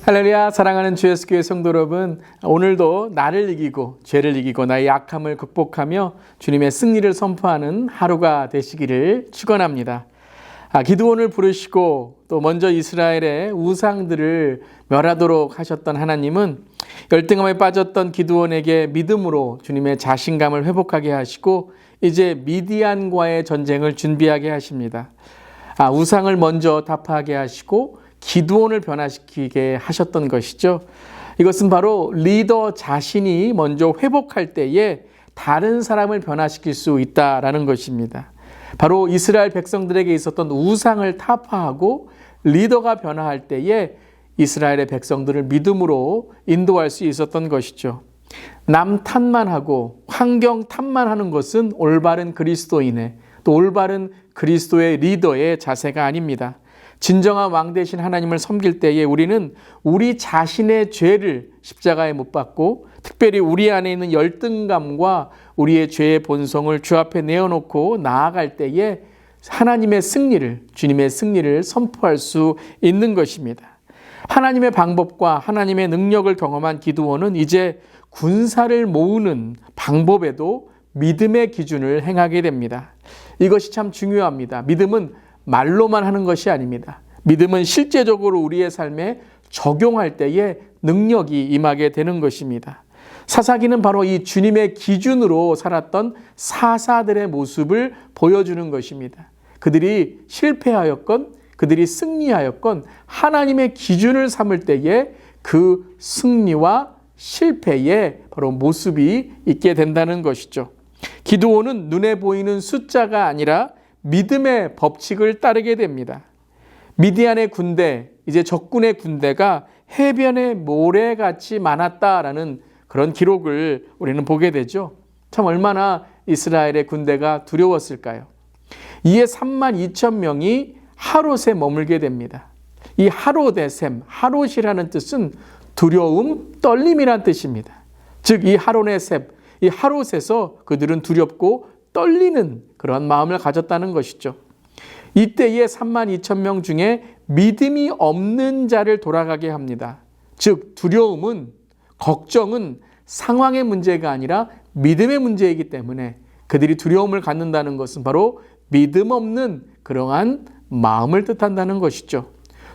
할렐루야. 사랑하는 주 예수 교회 성도 여러분, 오늘도 나를 이기고 죄를 이기고 나의 약함을 극복하며 주님의 승리를 선포하는 하루가 되시기를 축원합니다. 기드온을 부르시고 또 먼저 이스라엘의 우상들을 멸하도록 하셨던 하나님은 열등함에 빠졌던 기드온에게 믿음으로 주님의 자신감을 회복하게 하시고 이제 미디안과의 전쟁을 준비하게 하십니다. 우상을 먼저 타파하게 하시고 기드온을 변화시키게 하셨던 것이죠. 이것은 바로 리더 자신이 먼저 회복할 때에 다른 사람을 변화시킬 수 있다라는 것입니다. 바로 이스라엘 백성들에게 있었던 우상을 타파하고 리더가 변화할 때에 이스라엘의 백성들을 믿음으로 인도할 수 있었던 것이죠. 남 탓만 하고 환경 탓만 하는 것은 올바른 그리스도인의 또 올바른 그리스도의 리더의 자세가 아닙니다. 진정한 왕 되신 하나님을 섬길 때에 우리는 우리 자신의 죄를 십자가에 못 박고 특별히 우리 안에 있는 열등감과 우리의 죄의 본성을 주 앞에 내어놓고 나아갈 때에 하나님의 승리를, 주님의 승리를 선포할 수 있는 것입니다. 하나님의 방법과 하나님의 능력을 경험한 기드온은 이제 군사를 모으는 방법에도 믿음의 기준을 행하게 됩니다. 이것이 참 중요합니다. 믿음은 말로만 하는 것이 아닙니다. 믿음은 실제적으로 우리의 삶에 적용할 때에 능력이 임하게 되는 것입니다. 사사기는 바로 이 주님의 기준으로 살았던 사사들의 모습을 보여주는 것입니다. 그들이 실패하였건 그들이 승리하였건 하나님의 기준을 삼을 때에 그 승리와 실패의 바로 모습이 있게 된다는 것이죠. 기드온은 눈에 보이는 숫자가 아니라 믿음의 법칙을 따르게 됩니다. 미디안의 군대, 이제 적군의 군대가 해변에 모래같이 많았다라는 그런 기록을 우리는 보게 되죠. 참 얼마나 이스라엘의 군대가 두려웠을까요? 이에 32,000명이 하롯에 머물게 됩니다. 이 하롯의셈, 하롯이라는 뜻은 두려움, 떨림이란 뜻입니다. 즉 이 하롯의 셈, 이 하롯에서 그들은 두렵고 떨리는 그런 마음을 가졌다는 것이죠. 이때에 32,000명 중에 믿음이 없는 자를 돌아가게 합니다. 즉 두려움은, 걱정은 상황의 문제가 아니라 믿음의 문제이기 때문에 그들이 두려움을 갖는다는 것은 바로 믿음 없는 그러한 마음을 뜻한다는 것이죠.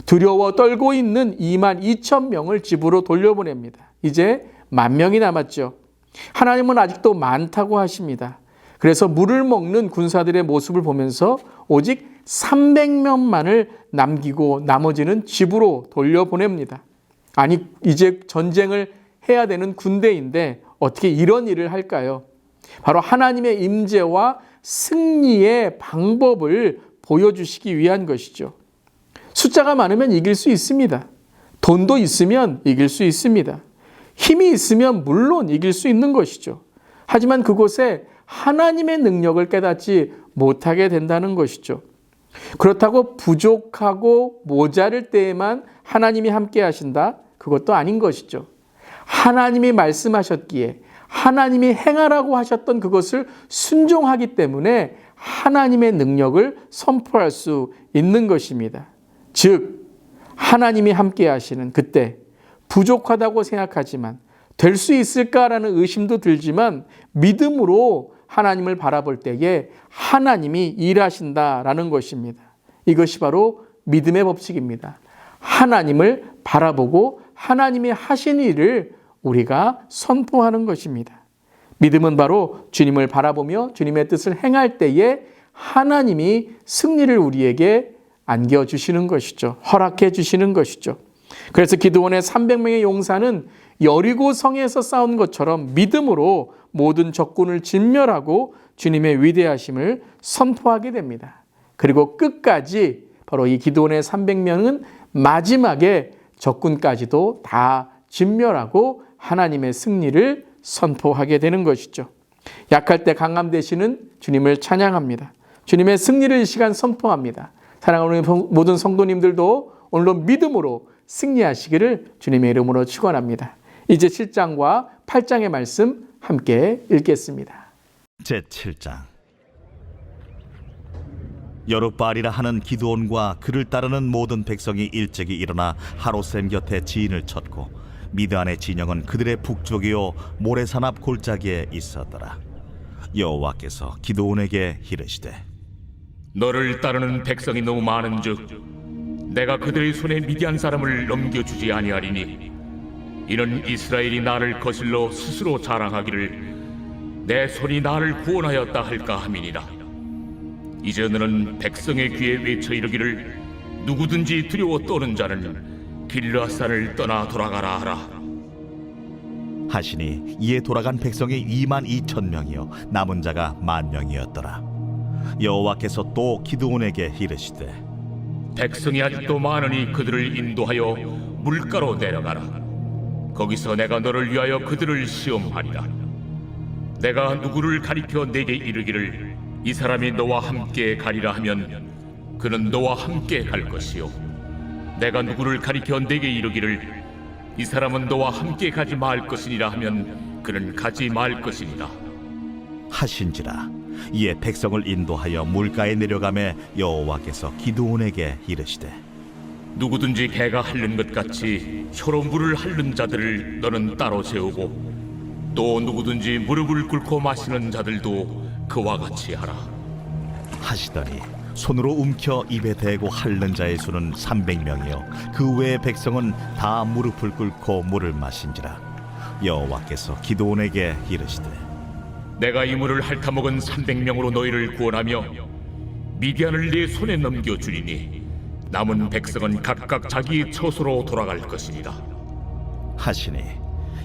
두려워 떨고 있는 22,000명을 집으로 돌려보냅니다. 이제 10,000명이 남았죠. 하나님은 아직도 많다고 하십니다. 그래서 물을 먹는 군사들의 모습을 보면서 오직 300명만을 남기고 나머지는 집으로 돌려보냅니다. 아니 이제 전쟁을 해야 되는 군대인데 어떻게 이런 일을 할까요? 바로 하나님의 임재와 승리의 방법을 보여주시기 위한 것이죠. 숫자가 많으면 이길 수 있습니다. 돈도 있으면 이길 수 있습니다. 힘이 있으면 물론 이길 수 있는 것이죠. 하지만 그곳에 하나님의 능력을 깨닫지 못하게 된다는 것이죠. 그렇다고 부족하고 모자랄 때에만 하나님이 함께 하신다? 그것도 아닌 것이죠. 하나님이 말씀하셨기에 하나님이 행하라고 하셨던 그것을 순종하기 때문에 하나님의 능력을 선포할 수 있는 것입니다. 즉 하나님이 함께 하시는 그때 부족하다고 생각하지만 될 수 있을까라는 의심도 들지만 믿음으로 하나님을 바라볼 때에 하나님이 일하신다라는 것입니다. 이것이 바로 믿음의 법칙입니다. 하나님을 바라보고 하나님이 하신 일을 우리가 선포하는 것입니다. 믿음은 바로 주님을 바라보며 주님의 뜻을 행할 때에 하나님이 승리를 우리에게 안겨주시는 것이죠. 허락해 주시는 것이죠. 그래서 기드온의 300명의 용사는 여리고 성에서 싸운 것처럼 믿음으로 모든 적군을 진멸하고 주님의 위대하심을 선포하게 됩니다. 그리고 끝까지 바로 이 기드온의 300명은 마지막에 적군까지도 다 진멸하고 하나님의 승리를 선포하게 되는 것이죠. 약할 때 강함 되시는 주님을 찬양합니다. 주님의 승리를 이 시간 선포합니다. 사랑하는 모든 성도님들도 오늘도 믿음으로 승리하시기를 주님의 이름으로 축원합니다. 이제 7장과 8장의 말씀 함께 읽겠습니다. 제7장 여룻바알이라 하는 기드온과 그를 따르는 모든 백성이 일찍이 일어나 하롯셈 곁에 지인을 쳤고 미드안의 진영은 그들의 북쪽이요 모래산 앞 골짜기에 있었더라. 여호와께서 기드온에게 이르시되 너를 따르는 백성이 너무 많은즉 내가 그들의 손에 미디안 사람을 넘겨주지 아니하리니 이는 이스라엘이 나를 거슬러 스스로 자랑하기를 내 손이 나를 구원하였다 할까 함이니라. 이제 너는 백성의 귀에 외쳐 이르기를 누구든지 두려워 떠는 자는 길르앗산을 떠나 돌아가라 하라. 하시니 이에 돌아간 백성이 22,000명이요 남은 자가 10,000명이었더라. 여호와께서 또 기드온에게 이르시되 백성이 아직도 많으니 그들을 인도하여 물가로 내려가라. 거기서 내가 너를 위하여 그들을 시험하리라. 내가 누구를 가리켜 내게 이르기를 이 사람이 너와 함께 가리라 하면 그는 너와 함께 갈 것이요 내가 누구를 가리켜 내게 이르기를 이 사람은 너와 함께 가지 말 것이니라 하면 그는 가지 말 것이니라 하신지라. 이에 백성을 인도하여 물가에 내려가매 여호와께서 기드온에게 이르시되 누구든지 개가 핥는 것 같이 혀로 물을 핥는 자들을 너는 따로 세우고 또 누구든지 무릎을 꿇고 마시는 자들도 그와 같이 하라. 하시더니 손으로 움켜 입에 대고 핥는 자의 수는 300명이요 그 외의 백성은 다 무릎을 꿇고 물을 마신지라. 여호와께서 기드온에게 이르시되 내가 이 물을 핥아먹은 300명으로 너희를 구원하며 미디안을 네 손에 넘겨주리니 남은 백성은 각각 자기 처소로 돌아갈 것이니라. 하시니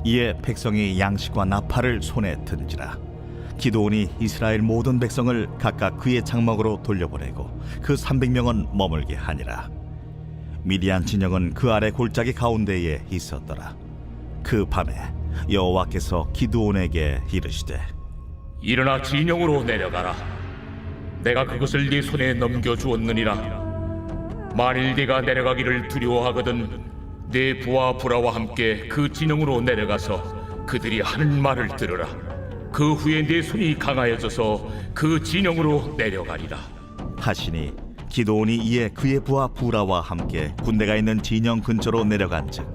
이에 백성이 양식과 나팔을 손에 든지라. 기드온이 이스라엘 모든 백성을 각각 그의 장막으로 돌려보내고 그 300명은 머물게 하니라. 미디안 진영은 그 아래 골짜기 가운데에 있었더라. 그 밤에 여호와께서 기드온에게 이르시되 일어나 진영으로 내려가라. 내가 그것을 네 손에 넘겨주었느니라. 만일 네가 내려가기를 두려워하거든 네 부하 부라와 함께 그 진영으로 내려가서 그들이 하는 말을 들으라. 그 후에 네 손이 강하여져서 그 진영으로 내려가리라. 하시니 기드온이 이에 그의 부하 부라와 함께 군대가 있는 진영 근처로 내려간즉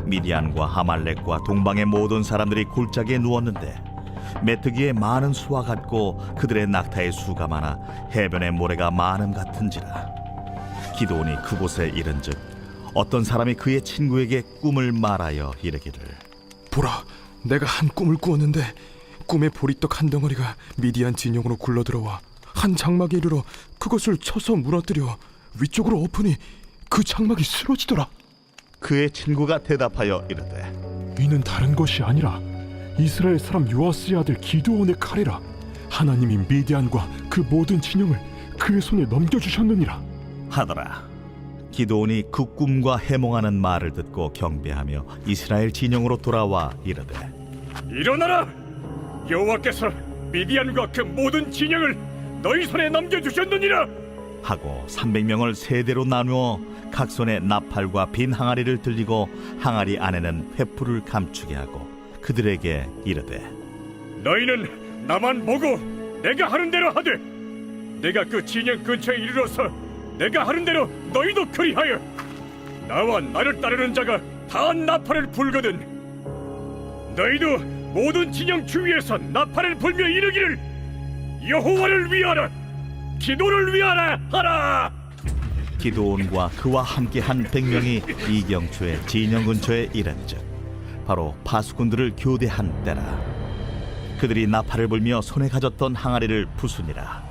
미디안과 아말렉과 동방의 모든 사람들이 골짜기에 누웠는데 메뚜기의 많은 수와 같고 그들의 낙타의 수가 많아 해변의 모래가 많음 같은지라. 기드온이 그곳에 이른즉 어떤 사람이 그의 친구에게 꿈을 말하여 이르기를 보라, 내가 한 꿈을 꾸었는데 꿈에 보리떡 한 덩어리가 미디안 진영으로 굴러들어와 한 장막에 이르러 그것을 쳐서 무너뜨려 위쪽으로 엎으니 그 장막이 쓰러지더라. 그의 친구가 대답하여 이르되 이는 다른 것이 아니라 이스라엘 사람 요아스의 아들 기드온의 칼이라. 하나님이 미디안과 그 모든 진영을 그의 손에 넘겨주셨느니라 하더라. 기드온이 그 꿈과 해몽하는 말을 듣고 경배하며 이스라엘 진영으로 돌아와 이르되 일어나라! 여호와께서 미디안과 그 모든 진영을 너희 손에 넘겨주셨느니라. 하고 300명을 세 대로 나누어 각 손에 나팔과 빈 항아리를 들리고 항아리 안에는 횃불을 감추게 하고 그들에게 이르되 너희는 나만 보고 내가 하는 대로 하되 내가 그 진영 근처에 이르러서 내가 하는 대로 너희도 그리하여 나와 나를 따르는 자가 다 나팔을 불거든 너희도 모든 진영 주위에서 나팔을 불며 이르기를 여호와를 위하라 기도를 위하라 하라. 기드온과 그와 함께한 100명이 이경초의 진영 근처에 이른즉 바로 파수꾼들을 교대한 때라. 그들이 나팔을 불며 손에 가졌던 항아리를 부수니라.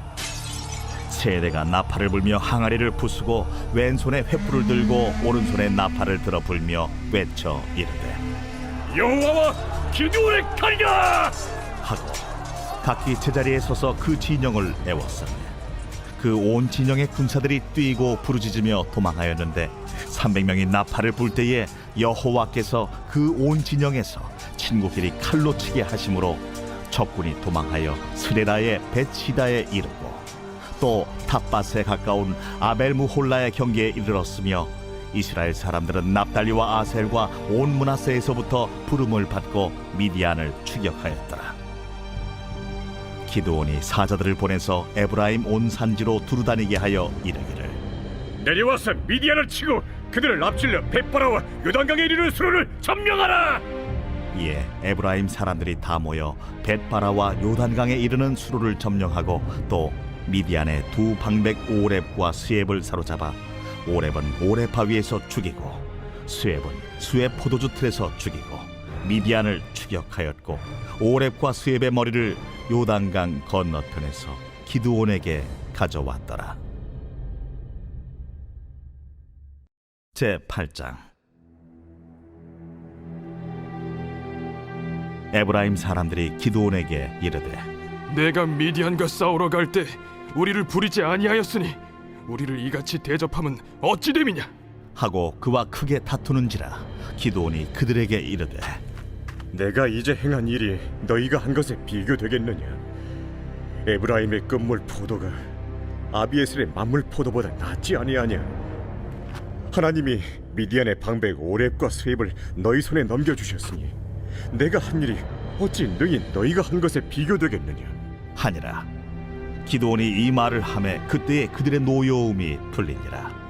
세대가 나팔을 불며 항아리를 부수고 왼손에 횃불을 들고 오른손에 나팔을 들어 불며 외쳐 이르되 여호와와 기도를 가리라 하고 각기 제자리에 서서 그 진영을 애웠으며 그 온 진영의 군사들이 뛰고 부르짖으며 도망하였는데 300명이 나팔을 불 때에 여호와께서 그 온 진영에서 친구끼리 칼로 치게 하심으로 적군이 도망하여 스레라의 벳시다에 이르고 또 탑밭에 가까운 아벨무홀라의 경계에 이르렀으며 이스라엘 사람들은 납달리와 아셀과 온 므낫세에서부터 부름을 받고 미디안을 추격하였더라. 기드온이 사자들을 보내서 에브라임 온 산지로 두루다니게 하여 이르기를 내려와서 미디안을 치고 그들을 앞질러 벳바라와 요단강에 이르는 수로를 점령하라. 이에 에브라임 사람들이 다 모여 벳바라와 요단강에 이르는 수로를 점령하고 또 미디안의 두 방백 오렙과 스엡을 사로잡아 오렙은 오렙 바위에서 죽이고 스엡은 스엡 포도주 틀에서 죽이고 미디안을 추격하였고 오렙과 스엡의 머리를 요단강 건너편에서 기드온에게 가져왔더라. 제8장 에브라임 사람들이 기드온에게 이르되 내가 미디안과 싸우러 갈 때 우리를 부리지 아니하였으니 우리를 이같이 대접함은 어찌 됨이냐? 하고 그와 크게 다투는지라 기드온이 그들에게 이르되 내가 이제 행한 일이 너희가 한 것에 비교되겠느냐? 에브라임의 끝물 포도가 아비에셀의 만물 포도보다 낫지 아니하냐? 하나님이 미디안의 방백 오렙과 스엡을 너희 손에 넘겨주셨으니 내가 한 일이 어찌 능히 너희가 한 것에 비교되겠느냐? 하니라. 기드온이 이 말을 하매 그때에 그들의 노여움이 풀리니라.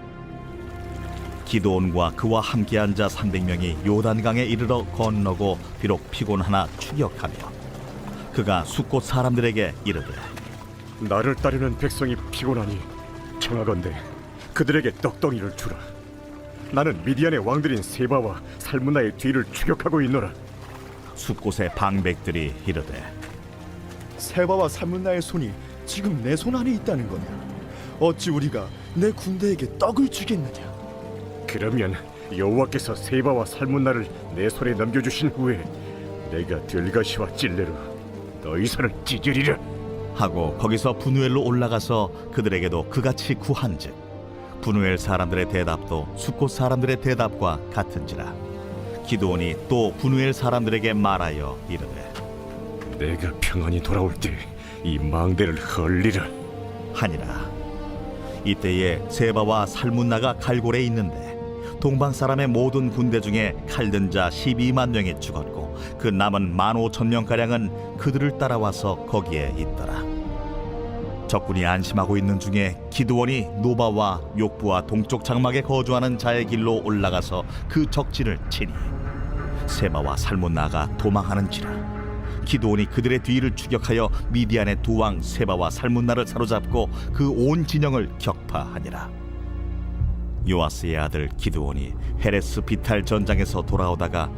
기드온과 그와 함께한 자 300명이 요단강에 이르러 건너고 비록 피곤하나 추격하며 그가 숫곳 사람들에게 이르되 나를 따르는 백성이 피곤하니 청하건대 그들에게 떡덩이를 주라. 나는 미디안의 왕들인 세바와 살문나의 뒤를 추격하고 있노라. 숫곳의 방백들이 이르되 세바와 살문나의 손이 지금 내 손 안에 있다는 거냐? 어찌 우리가 내 군대에게 떡을 주겠느냐? 그러면 여호와께서 세바와 살문나를 내 손에 넘겨주신 후에 내가 들가시와 찔레로 너희 손을 찢으리라. 하고 거기서 분우엘로 올라가서 그들에게도 그같이 구한즉 분우엘 사람들의 대답도 숫곳 사람들의 대답과 같은지라. 기드온이 또 분우엘 사람들에게 말하여 이르되 내가 평안히 돌아올 때 이 망대를 헐리라 하니라. 이때에 세바와 살문나가 갈골에 있는데 동방 사람의 모든 군대 중에 칼든 자 12만 명이 죽었고 그 남은 15,000명가량은 그들을 따라와서 거기에 있더라. 적군이 안심하고 있는 중에 기드온이 노바와 욕부와 동쪽 장막에 거주하는 자의 길로 올라가서 그 적진을 치니 세바와 살문나가 도망하는지라. 기드온이 그들의 뒤를 추격하여 미디안의 두 왕 세바와 살문나를 사로잡고 그 온 진영을 격파하니라. 요아스의 아들 기드온이 헤레스 비탈 전장에서 돌아오다가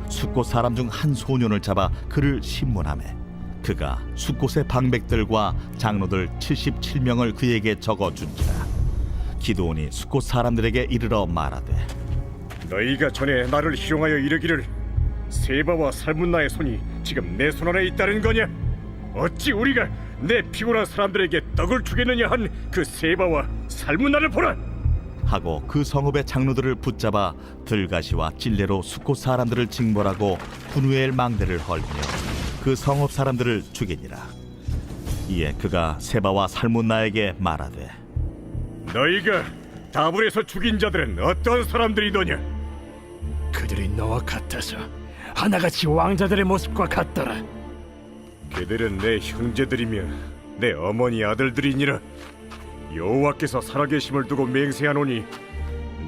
숫곳 사람 중 한 소년을 잡아 그를 신문하매 그가 숫곳의 방백들과 장로들 77명을 그에게 적어준지라. 기드온이 숫곳 사람들에게 이르러 말하되 너희가 전에 나를 희롱하여 이르기를 세바와 살문나의 손이 지금 내 손 안에 있다는 거냐? 어찌 우리가 내 피곤한 사람들에게 떡을 주겠느냐 한 그 세바와 살문나를 보라. 하고 그 성읍의 장로들을 붙잡아 들가시와 찔레로 숫곳 사람들을 징벌하고 분우엘 망대를 헐며 그 성읍 사람들을 죽이니라. 이에 그가 세바와 살문나에게 말하되 너희가 다불에서 죽인 자들은 어떤 사람들이더냐? 그들이 너와 같아서 하나같이 왕자들의 모습과 같더라. 그들은 내 형제들이며 내 어머니 아들들이니라. 여호와께서 살아계심을 두고 맹세하노니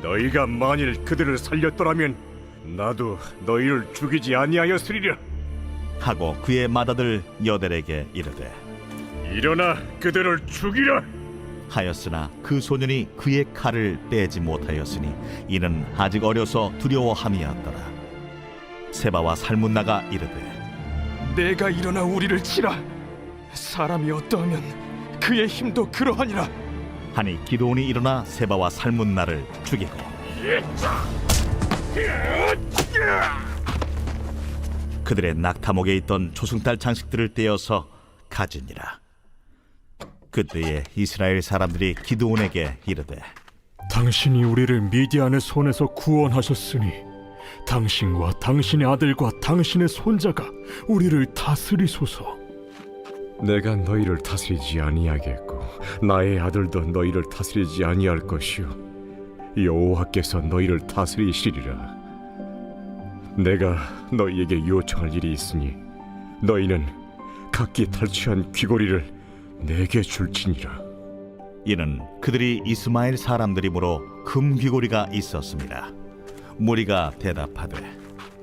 너희가 만일 그들을 살렸더라면 나도 너희를 죽이지 아니하였으리라. 하고 그의 맏아들 여델에게 이르되 일어나 그들을 죽이라. 하였으나 그 소년이 그의 칼을 빼지 못하였으니 이는 아직 어려서 두려워함이었더라. 세바와 살문나가 이르되 내가 일어나 우리를 치라. 사람이 어떠하면 그의 힘도 그러하니라. 하니 기드온이 일어나 세바와 살문나를 죽이고 그들의 낙타목에 있던 조승달 장식들을 떼어서 가지니라. 그때에 이스라엘 사람들이 기드온에게 이르되 당신이 우리를 미디안의 손에서 구원하셨으니 당신과 당신의 아들과 당신의 손자가 우리를 다스리소서. 내가 너희를 다스리지 아니하겠고 나의 아들도 너희를 다스리지 아니할 것이요 여호와께서 너희를 다스리시리라. 내가 너희에게 요청할 일이 있으니 너희는 각기 탈취한 귀고리를 내게 줄지니라. 이는 그들이 이스마엘 사람들이므로 금 귀고리가 있었습니다. 무리가 대답하되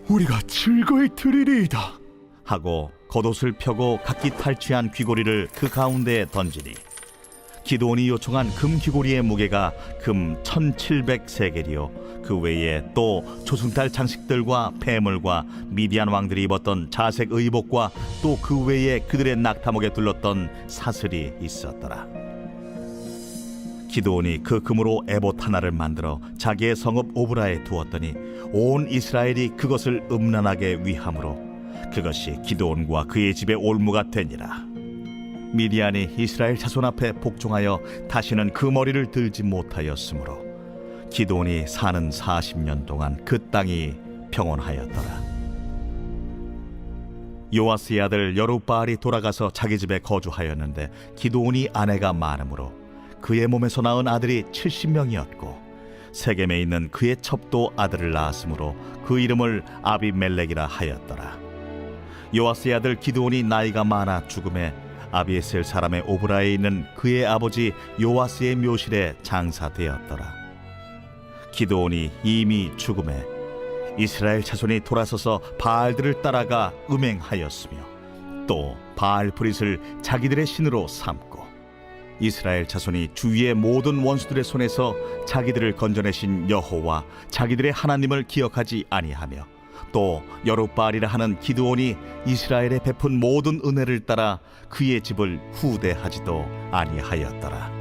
우리가 즐거이 드리리이다. 하고 겉옷을 펴고 각기 탈취한 귀고리를 그 가운데에 던지니 기드온이 요청한 금 귀고리의 무게가 금 1700세겔이요 그 외에 또 조승달 장식들과 폐물과 미디안 왕들이 입었던 자색 의복과 또 그 외에 그들의 낙타목에 둘렀던 사슬이 있었더라. 기드온이 그 금으로 에봇 하나를 만들어 자기의 성읍 오브라에 두었더니 온 이스라엘이 그것을 음란하게 위함으로 그것이 기드온과 그의 집의 올무가 되니라. 미디안이 이스라엘 자손 앞에 복종하여 다시는 그 머리를 들지 못하였으므로 기드온이 사는 40년 동안 그 땅이 평온하였더라. 요아스의 아들 여룹바알이 돌아가서 자기 집에 거주하였는데 기드온이 아내가 많으므로 그의 몸에서 낳은 아들이 70명이었고 세겜에 있는 그의 첩도 아들을 낳았으므로 그 이름을 아비멜렉이라 하였더라. 요아스의 아들 기드온이 나이가 많아 죽음에 아비에셀 사람의 오브라에 있는 그의 아버지 요아스의 묘실에 장사되었더라. 기드온이 이미 죽음에 이스라엘 자손이 돌아서서 바알들을 따라가 음행하였으며 또 바알 브릿을 자기들의 신으로 삼고 이스라엘 자손이 주위의 모든 원수들의 손에서 자기들을 건져내신 여호와 자기들의 하나님을 기억하지 아니하며 또 여룹바알이라 하는 기드온이 이스라엘에 베푼 모든 은혜를 따라 그의 집을 후대하지도 아니하였더라.